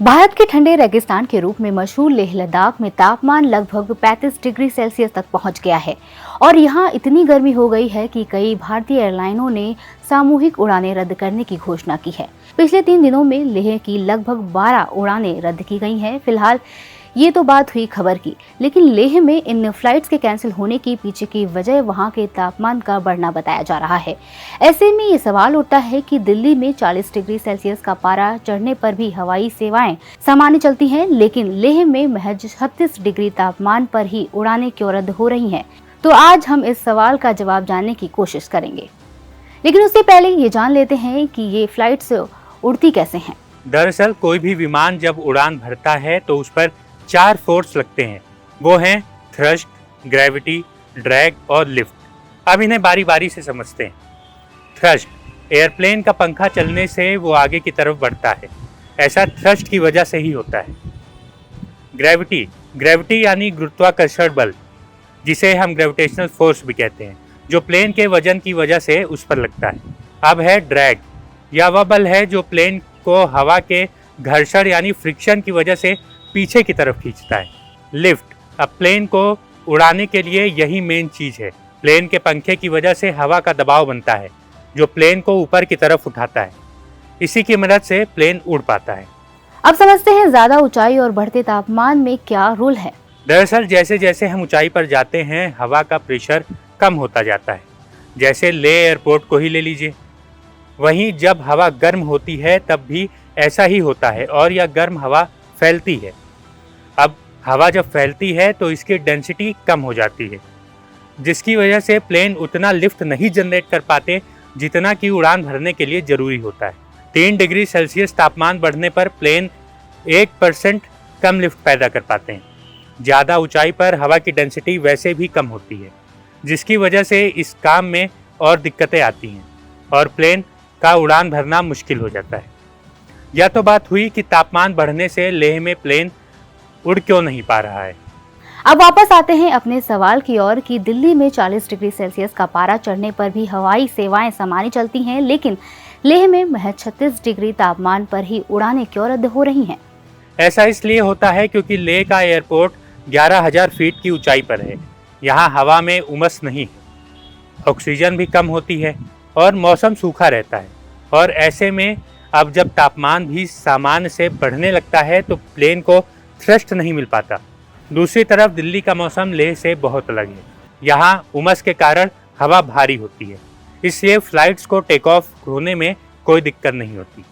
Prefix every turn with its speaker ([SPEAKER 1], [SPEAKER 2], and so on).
[SPEAKER 1] भारत के ठंडे रेगिस्तान के रूप में मशहूर लेह लद्दाख में तापमान लगभग 35 डिग्री सेल्सियस तक पहुंच गया है और यहां इतनी गर्मी हो गई है कि कई भारतीय एयरलाइनों ने सामूहिक उड़ानें रद्द करने की घोषणा की है। पिछले 3 दिनों में लेह की लगभग 12 उड़ानें रद्द की गई हैं। फिलहाल ये तो बात हुई खबर की, लेकिन लेह में इन फ्लाइट्स के कैंसिल होने की पीछे की वजह वहां के तापमान का बढ़ना बताया जा रहा है। ऐसे में ये सवाल उठता है कि दिल्ली में 40 डिग्री सेल्सियस का पारा चढ़ने पर भी हवाई सेवाएं सामान्य चलती हैं, लेकिन लेह में महज 36 डिग्री तापमान पर ही उड़ानें क्यों रद्द हो रही हैं? तो आज हम इस सवाल का जवाब जानने की कोशिश करेंगे, लेकिन उससे पहले ये जान लेते हैं कि ये फ्लाइट्स उड़ती कैसे हैं।
[SPEAKER 2] दरअसल कोई भी विमान जब उड़ान भरता है तो उस पर 4 फोर्स लगते हैं। वो हैं थ्रस्ट, ग्रेविटी, ड्रैग और लिफ्ट। अब इन्हें बारी बारी से समझते हैं। थ्रस्ट, एयरप्लेन का पंखा चलने से वो आगे की तरफ बढ़ता है। ऐसा थ्रस्ट की वजह से ही होता है। ग्रेविटी, ग्रेविटी यानी गुरुत्वाकर्षण बल, जिसे हम ग्रेविटेशनल फोर्स भी कहते हैं, जो प्लेन के वजन की वजह से उस पर लगता है। अब है ड्रैग, यह वह बल है जो प्लेन को हवा के घर्षण यानी फ्रिक्शन की वजह से पीछे की तरफ खींचता है। लिफ्ट, अब प्लेन को उड़ाने के लिए यही मेन चीज है। प्लेन के पंखे की वजह से हवा का दबाव बनता है जो प्लेन को ऊपर की तरफ उठाता है। इसी की मदद से प्लेन उड़ पाता है।
[SPEAKER 1] अब समझते हैं ज्यादा ऊंचाई और बढ़ते तापमान में क्या रोल है।
[SPEAKER 2] दरअसल जैसे जैसे हम ऊंचाई पर जाते हैं हवा का प्रेशर कम होता जाता है। जैसे ले एयरपोर्ट को ही ले लीजिए। वहीं जब हवा गर्म होती है तब भी ऐसा ही होता है और यह गर्म हवा फैलती है। अब हवा जब फैलती है तो इसकी डेंसिटी कम हो जाती है, जिसकी वजह से प्लेन उतना लिफ्ट नहीं जनरेट कर पाते जितना कि उड़ान भरने के लिए जरूरी होता है। 3 डिग्री सेल्सियस तापमान बढ़ने पर प्लेन 1% कम लिफ्ट पैदा कर पाते हैं। ज़्यादा ऊंचाई पर हवा की डेंसिटी वैसे भी कम होती है, जिसकी वजह से इस काम में और दिक्कतें आती हैं और प्लेन का उड़ान भरना मुश्किल हो जाता है। यह तो बात हुई कि तापमान बढ़ने से लेह में प्लेन उड़ क्यों नहीं पा रहा है।
[SPEAKER 1] अब वापस आते हैं अपने सवाल की ओर कि दिल्ली में 40 डिग्री सेल्सियस का पारा चढ़ने पर भी हवाई सेवाएं सामान्य चलती हैं, लेकिन लेह में महज 36 डिग्री तापमान पर ही उड़ानें क्यों रद्द हो रही हैं?
[SPEAKER 2] ऐसा इसलिए होता है क्योंकि लेह का एयरपोर्ट 11,000 फीट की ऊंचाई पर है। यहाँ हवा में उमस नहीं है, ऑक्सीजन भी कम होती है और मौसम सूखा रहता है। और ऐसे में अब जब तापमान भी सामान्य से बढ़ने लगता है तो प्लेन को थ्रस्ट नहीं मिल पाता। दूसरी तरफ दिल्ली का मौसम लेह से बहुत अलग है। यहाँ उमस के कारण हवा भारी होती है, इसलिए फ्लाइट्स को टेक ऑफ होने में कोई दिक्कत नहीं होती।